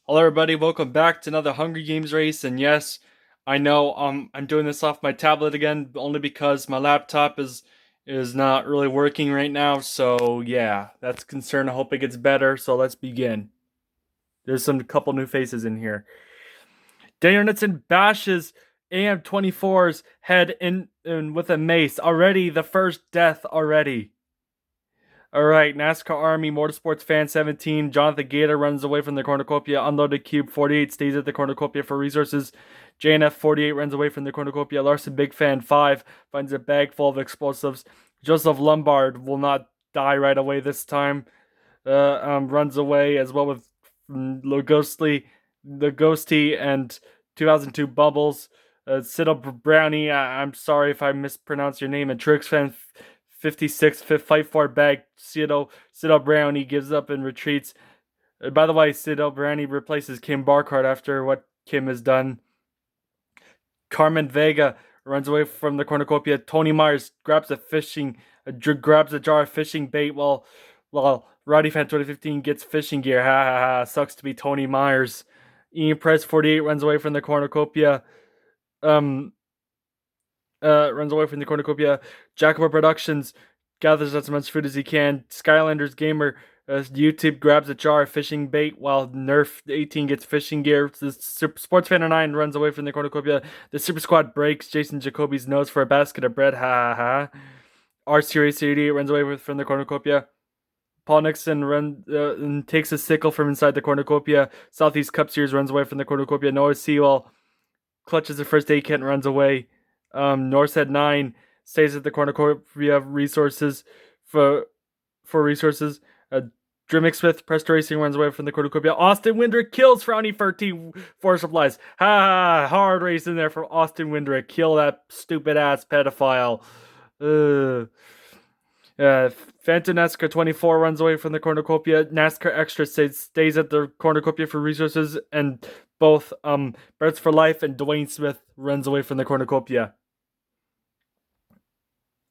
Hello, everybody. Welcome back to another Hunger Games race. And yes, I know I'm doing this off my tablet again, only because my laptop is not really working right now. So yeah, that's a concern. I hope it gets better. So let's begin. There's some couple new faces in here. Danielson bashes AM24's head in with a mace. Already the first death already. All right, NASCAR Army Motorsports Fan 17. Jonathan Gator runs away from the cornucopia. Unloaded Cube 48 stays at the cornucopia for resources. JNF 48 runs away from the cornucopia. Larson Big Fan 5 finds a bag full of explosives. Joseph Lombard will not die right away this time. Runs away as well with the Ghosty, and 2002 Bubbles. Siddle Brownie, I'm sorry if I mispronounced your name. And Trix Fan 56 fight for bag. Siddle Brownie gives up and retreats. By the way, Siddle Brownie replaces Kim Barkart after what Kim has done. Carmen Vega runs away from the cornucopia. Tony Myers grabs a jar of fishing bait while Roddy Fan 2015 gets fishing gear. Ha ha ha! Sucks to be Tony Myers. Ian Press 48 runs away from the cornucopia. Um, runs away from the cornucopia. Jacobo Productions gathers as much food as he can. Skylanders Gamer YouTube grabs a jar of fishing bait while Nerf 18 gets fishing gear. The Sports Fan 9 runs away from the cornucopia. The Super Squad breaks Jason Jacoby's nose for a basket of bread. Ha ha ha. R Series 88 runs away from the cornucopia. Paul Nixon and takes a sickle from inside the cornucopia. Southeast Cup Series runs away from the cornucopia. Noah Sewell clutches the first aid kit and runs away. Norset 9 stays at the cornucopia resources for resources. Drimmick Smith, Presto Racing runs away from the cornucopia. Austin Windrick kills Frowny 13 for supplies. Ha! Hard race in there for Austin Windrick. Kill that stupid ass pedophile. Phantom NASCAR 24 runs away from the cornucopia. NASCAR Extra stays at the cornucopia for resources, and both Birds for Life and Dwayne Smith runs away from the cornucopia.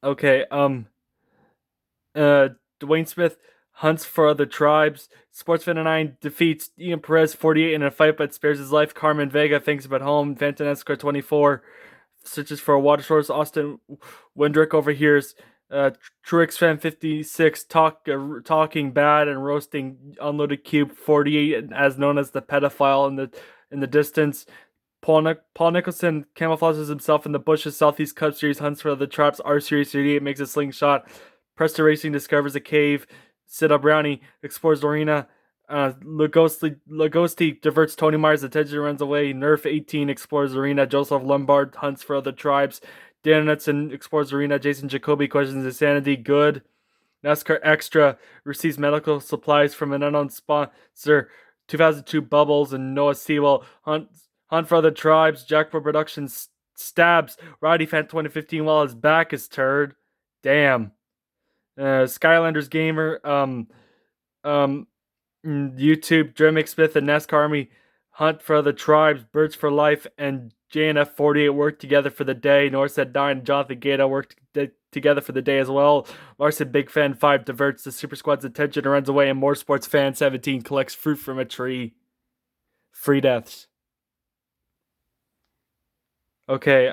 Okay, Dwayne Smith hunts for other tribes. Sportsfan 9 defeats Ian Perez 48 in a fight but spares his life. Carmen Vega thinks about home. Phantom NASCAR 24 searches for a water source. Austin Windrick overhears Truex Fan 56 talking bad and roasting Unloaded Cube 48, as known as the pedophile in the distance. Paul Nicholson camouflages himself in the bushes. Southeast Cup Series hunts for the traps. R Series 38 makes a slingshot. Presto Racing discovers a cave. Siddle Brownie explores the arena. Lagosti diverts Tony Myers' attention and runs away. Nerf 18 explores the arena. Joseph Lombard hunts for other tribes. Dan Knutson explores the arena. Jason Jacoby questions his sanity. Good. NASCAR Extra receives medical supplies from an unknown sponsor. 2002 Bubbles and Noah Sewell hunt for other tribes. Jackpot Productions stabs Roddy Fan 2015 while his back is turned. Damn. Skylanders Gamer, YouTube, Drimmick Smith, and NASCAR Army hunt for other tribes. Birds for Life and JNF 48 work together for the day. Norset 9 and Jonathan Gato work together for the day as well. Larson Big Fan 5 diverts the Super Squad's attention and runs away, and More Sports Fan 17 collects fruit from a tree. Free deaths. Okay,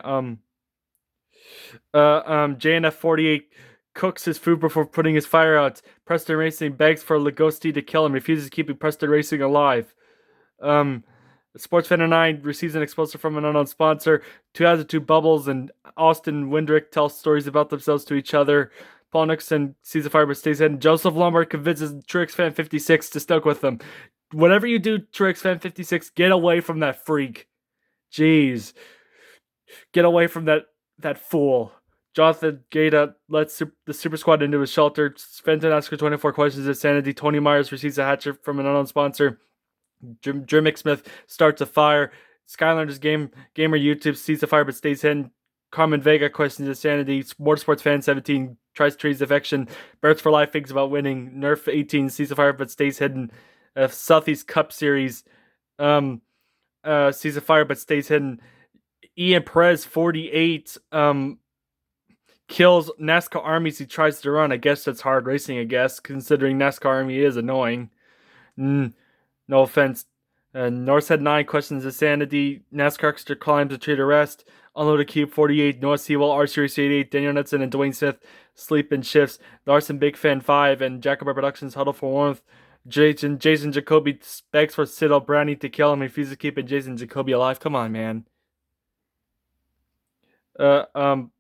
JNF 48 cooks his food before putting his fire out. Preston Racing begs for Lagosti to kill him, refuses keeping Preston Racing alive. Sports Fan 9 receives an explosive from an unknown sponsor. 2002 Bubbles and Austin Windrick tell stories about themselves to each other. Paul Nixon sees a fire but stays hidden. Joseph Lombard convinces Trix Fan 56 to stick with them. Whatever you do, Trix Fan 56, get away from that freak. Jeez. Get away from that fool. Jonathan Gaeta lets the Super Squad into his shelter. Fenton asks 24 questions of sanity. Tony Myers receives a hatchet from an unknown sponsor. Drimmick Smith starts a fire. Skylanders Gamer YouTube sees the fire but stays hidden. Carmen Vega questions his sanity. Motorsports Fan 17 tries to treat affection. Birds for Life thinks about winning. Nerf 18 sees the fire but stays hidden. Southeast Cup Series sees a fire but stays hidden. Ian Perez 48 kills NASCAR Armies he tries to run. I guess that's hard racing, I guess, considering NASCAR Army is annoying. No offense. Norsehead 9 questions insanity. NASCAR extra climbs a tree to rest. Unloaded Cube 48. Noah Sewell, R Series 88. Daniel Knudsen and Dwayne Smith sleep in shifts. Larson Big Fan 5 and Jacob Productions huddle for warmth. Jason Jacoby begs for Sid Brownie to kill him. He refuses to keep Jason Jacoby alive. Come on, man. Uh, um,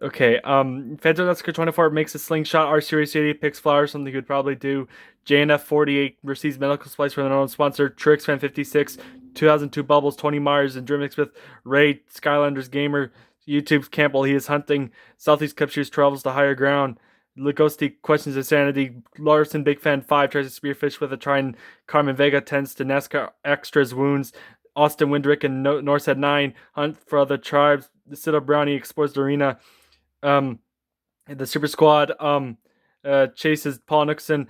Okay, Phantom NASCAR 24 makes a slingshot. R Series 80 picks flowers, something he would probably do. JNF 48 receives medical supplies from their own sponsor. Trix Fan 56, 2002 Bubbles, Tony Myers, and Drew Smith. Ray, Skylanders Gamer, YouTube's Campbell, he is hunting. Southeast Cup Series travels to higher ground. Lugosti questions insanity. Larson, Big Fan 5, tries to spearfish with a try, and Carmen Vega tends to NASCAR Extras wounds. Austin Windrick and Norsehead 9 hunt for other tribes. Sid Brownie explores the arena. The Super Squad chases Paul Nixon.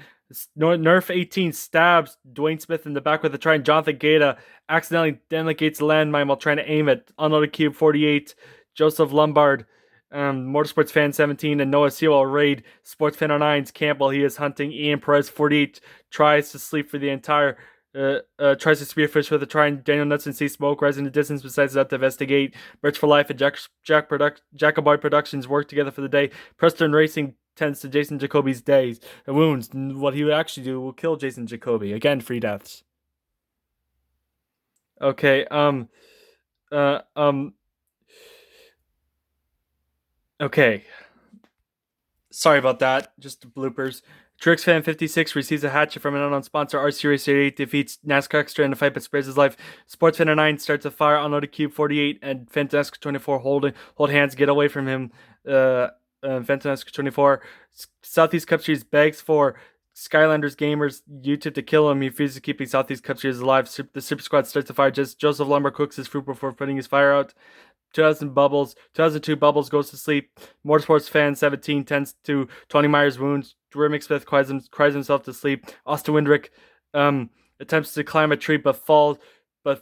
Nerf 18 stabs Dwayne Smith in the back with a try, and Jonathan Gaeta accidentally delegates a landmine while trying to aim it. Unloaded Cube 48, Joseph Lombard, Motorsports Fan 17, and Noah Sewell raid Sports Fan 09's Campbell. He is hunting. Ian Perez 48 tries to sleep for the entire tries to spearfish with a try, and Daniel Knudsen sees smoke rise in the distance, decides to investigate. Birch for Life and Jacoboy Productions work together for the day. Preston Racing tends to Jason Jacoby's days wounds. What he would actually do will kill Jason Jacoby. Again, free deaths. Okay, okay. Sorry about that. Just bloopers. Trix Fan 56 receives a hatchet from an unknown sponsor. R Series 88 defeats NASCAR Extra in a fight but spares his life. Sports Fan 9 starts a fire. Unloaded Cube 48 and Fantastic 24 hold hands, get away from him. Fantastic 24. Southeast Cup Series begs for Skylanders Gamers YouTube to kill him. He refuses to keep the Southeast Cup Series alive. The Super Squad starts the fire. Joseph Lumber cooks his fruit before putting his fire out. 2002 Bubbles goes to sleep. Motorsports Fan 17 tends to Tony Myers' wounds. Drew Smith cries himself to sleep. Austin Windrick attempts to climb a tree but falls on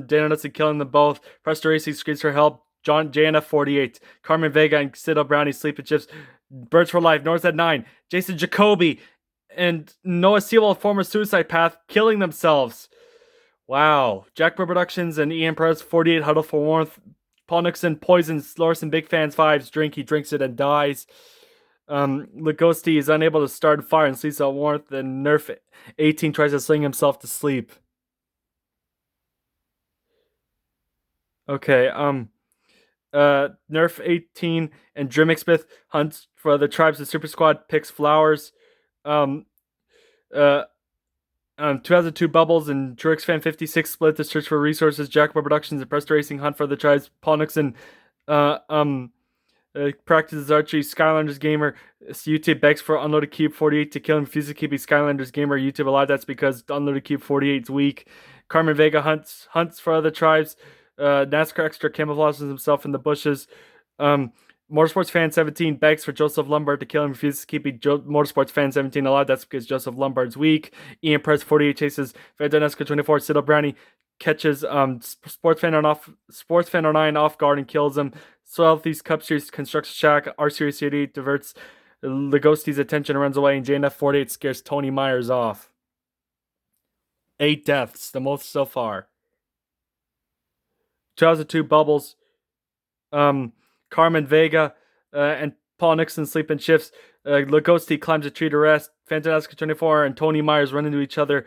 Daniel Knudsen, killing them both. Presto Racing screams for help. JNF 48. Carmen Vega and Sid Brownie sleep in shifts. Birds for Life, Norsehead 9. Jason Jacoby and Noah Sewell, former Suicide Path, killing themselves. Wow. Jackpot Productions and Ian Perez 48 huddle for warmth. Paul Nixon poisons Larson Big Fans 5's drink. He drinks it and dies. Lugosti is unable to start a fire and sleeps out warmth. And Nerf 18 tries to sling himself to sleep. Okay, Nerf 18 and Drew Smith hunts for the tribes. The Super Squad picks flowers. 2002 Bubbles and Trix Fan 56 split the search for resources. Jacob Productions and Presto Racing hunt for the tribes. Paul Nixon practices archery. Skylanders Gamer YouTube begs for Unloaded Cube 48 to kill him. Refuses to keep Skylanders Gamer YouTube alive. That's because Unloaded Cube 48 is weak. Carmen Vega hunts for other tribes. NASCAR Extra camouflages himself in the bushes. Motorsports Fan 17 begs for Joseph Lombard to kill him. Refuses to keep Motorsports Fan 17 alive. That's because Joseph Lombard's weak. Ian Perez 48 chases Fantastic 24. Sid Brownie catches Sports Fan 09 off guard and kills him. Southeast Cup Series constructs a shack. R Series 88 diverts Lugosti's attention and runs away. And JNF 48 scares Tony Myers off. 8 deaths, the most so far. 2002 Bubbles. Carmen Vega and Paul Nixon sleep in shifts. Lugosti climbs a tree to rest. Fantastic 24 and Tony Myers run into each other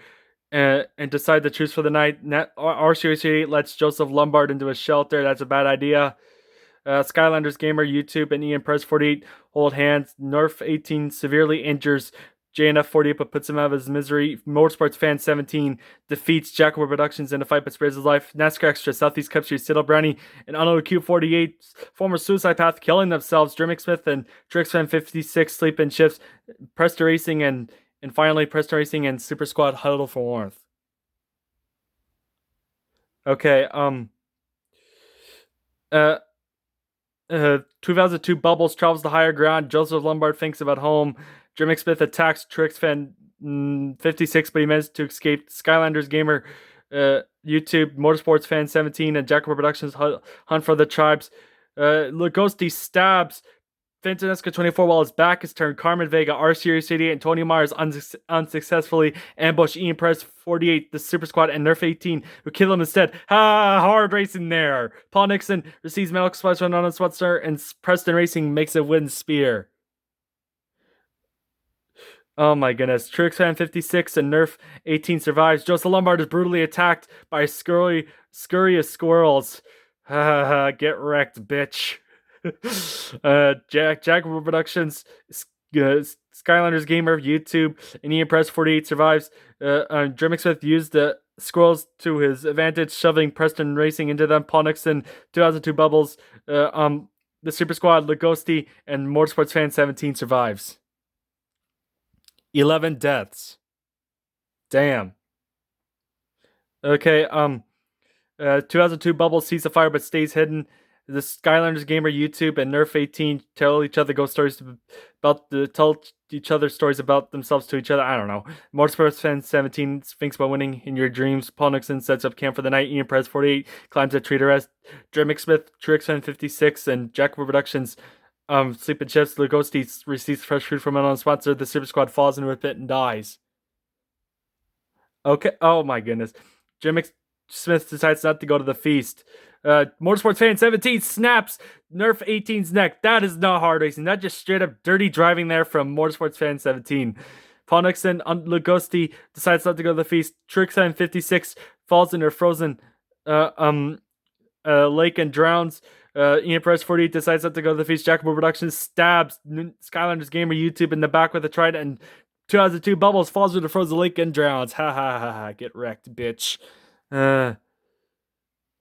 and decide to choose for the night. R Series 88 lets Joseph Lombard into a shelter. That's a bad idea. Skylanders Gamer YouTube and Ian Perez 48 hold hands. Nerf 18 severely injures JNF 48 but puts him out of his misery. Motorsports Fan 17 defeats Jacobo Productions in a fight but spares his life. NASCAR Extra, Southeast Cup Series, Sid Brownie, and Unloaded Cube 48, former Suicide Path, killing themselves. Drew Smith and Trix Fan 56 sleep in shifts. Presto Racing and finally Presto Racing and Super Squad huddle for warmth. Okay, 2002 Bubbles travels to higher ground. Joseph Lombard thinks about home. Drew Smith attacks Trix Fan 56, but he manages to escape. Skylanders Gamer, YouTube, Motorsports Fan 17, and Jacobo Productions hunt for the tribes. Lugosti stabs Fantastica 24 while his back is turned. Carmen Vega, R Series 88, and Tony Myers unsuccessfully ambush Ian Press 48, the Super Squad, and Nerf 18, who kill him instead. Hard racing there. Paul Nixon receives medical supplies from Anonymous Swatster, and Preston Racing makes a wooden spear. Oh my goodness. Trix Fan 56 and Nerf 18 survives. Joseph Lombard is brutally attacked by scurrious squirrels. Get wrecked, bitch. Jack Productions, Skylanders Gamer, YouTube, and Ian Press 48 survives. Jermick Smith used the squirrels to his advantage, shoving Preston Racing into them. Paul Nixon, 2002 Bubbles, the Super Squad, Lagosty, and Motorsports Fan 17 survives. 11 deaths. Damn. Okay, 2002 Bubbles sees the fire but stays hidden. The Skylanders Gamer, YouTube, and Nerf 18 tell each other ghost stories tell each other stories about themselves to each other. I don't know. Motorsports Fan 17 thinks about winning in your dreams. Paul Nixon sets up camp for the night. Ian Press 48 climbs a tree to rest. Jermick Smith, Trix Fan 56, and Jack Productions sleep in shifts. Lugosty receives fresh food from an unsponsor. The Super Squad falls into a pit and dies. Okay. Oh my goodness. Jermick Smith decides not to go to the feast. Motorsports Fan 17 snaps Nerf 18's neck. That is not hard racing. That just straight up dirty driving there from Motorsports Fan 17. Paul Nixon on Lugosty decides not to go to the feast. Trix Fan 56 falls into a frozen lake and drowns. Ian Press 48 decides not to go to the feast. Jackable Productions stabs Skylanders Gamer YouTube in the back with a trident, and 2002 Bubbles falls into the frozen lake and drowns. Ha ha ha ha. Get wrecked, bitch.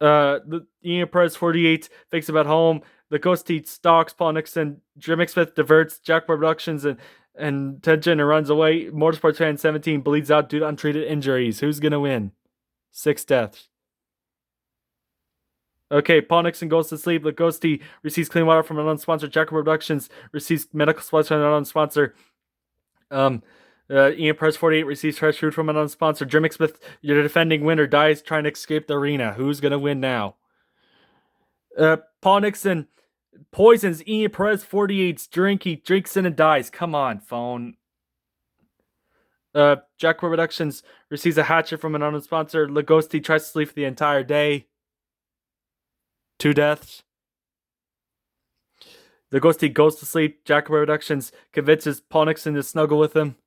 Ian Press 48 thinks about home. The Ghost Eats stalks Paul Nixon. Jermick Smith diverts Jack Productions and tension and runs away. Motorsports Fan 17 bleeds out due to untreated injuries. Who's gonna win? 6 deaths. Okay, Paul Nixon goes to sleep. The Ghosty receives clean water from an unsponsored. Jack Productions receives medical supplies from an unsponsor. Ian Press 48 receives fresh food from an unsponsor. Jermick Smith, your defending winner, dies trying to escape the arena. Who's gonna win now? Paul Nixon poisons Ian Press 48's drink. He drinks in and dies. Come on, phone. Jack Productions receives a hatchet from an unsponsor. Lagosty tries to sleep for the entire day. 2 deaths. Lagosty goes to sleep. Jack Productions convinces Paul Nixon to snuggle with him.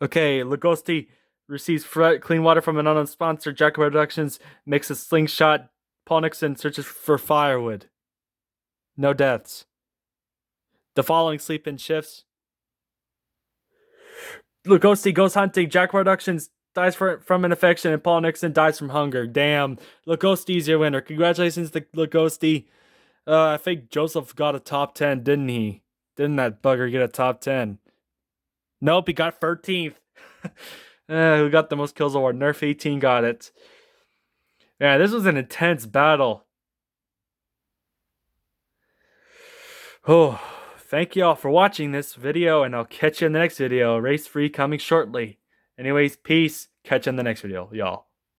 Okay, Lagosty receives clean water from an unsponsored. Jack Productions makes a slingshot. Paul Nixon searches for firewood. No deaths. The following sleep in shifts. Lagosty goes hunting. Jack Productions dies from an infection, and Paul Nixon dies from hunger. Damn. Lagosty's your winner. Congratulations to Lagosty. I think Joseph got a top 10, didn't he? Didn't that bugger get a top 10? Nope, he got 13th. Who got the most kills award? Nerf 18 got it. Yeah, this was an intense battle. Oh, thank you all for watching this video, and I'll catch you in the next video. Race free coming shortly. Anyways, peace. Catch you in the next video, y'all.